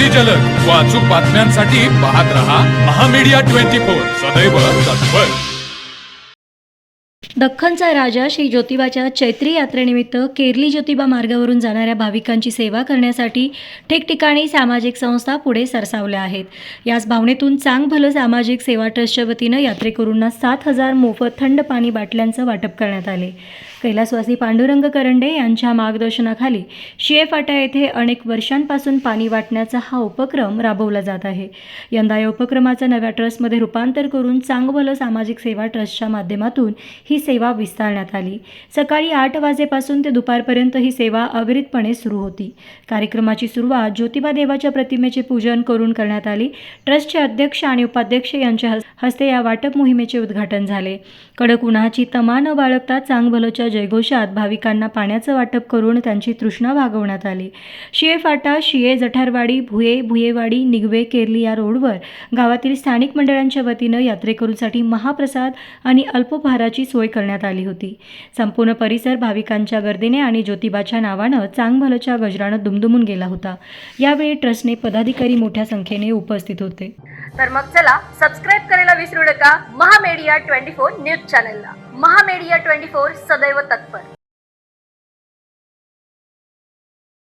अगदी जलद व अचूक बातम्यांसाठी पाहत रहा महामीडिया 24 सदैव तत्पर। दख्खनचा राजा श्री ज्योतिबाच्या चैत्री यात्रेनिमित्त केरली ज्योतिबा मार्गावरून जाणाऱ्या भाविकांची सेवा करण्यासाठी ठिकठिकाणी सामाजिक संस्था पुढे सरसावल्या आहेत। याच भावनेतून चांग भलं सामाजिक सेवा ट्रस्टच्या वतीनं यात्रेकरूंना 7,000 मोफत थंड पाणी बाटल्यांचं वाटप करण्यात आले। कैलासवासी पांडुरंग करंडे यांच्या मार्गदर्शनाखाली शिये फाटा येथे अनेक वर्षांपासून पाणी वाटण्याचा हा उपक्रम राबवला जात आहे। यंदा या उपक्रमाचं नव्या ट्रस्टमध्ये रूपांतर करून चांग भलं सामाजिक सेवा ट्रस्टच्या माध्यमातून ही सेवा विस्तारण्यात आली। सकाळी 8 वाजेपासून ते दुपारपर्यंत ही सेवा अविरतपणे सुरू होती। कार्यक्रमाची सुरुवात ज्योतिबा देवाच्या प्रतिमेचे पूजन करून करण्यात आली। ट्रस्टचे अध्यक्ष आणि उपाध्यक्ष यांच्या हस्ते या वाटप मोहिमेचे उद्घाटन झाले। कडक उन्हाची तमा न बाळगता चांग भलंच्या जयघोषात भाविकांना पाण्याचं वाटप करून त्यांची तृष्णा भागवण्यात आली। शिये फाटा, शिये जठारवाडी, भुयेवाडी, निगवे, केरली या रोडवर गावातील स्थानिक मंडळांच्या वतीनं यात्रेकरूंसाठी महाप्रसाद आणि अल्पोपहाराची सोय करण्यात आली होती। संपूर्ण परिसर भाविकांच्या गर्दीने आणि ज्योतिबाच्या नावानं चांग भलंच्या गजरानं दुमदुमून गेला होता। यावेळी ट्रस्टने पदाधिकारी मोठ्या संख्येने उपस्थित होते। तर मग चला सबस्क्राईब करायला विसरू नका महामीडिया 24 न्यूज चॅनलला। महामीडिया 24 सदैव तत्पर।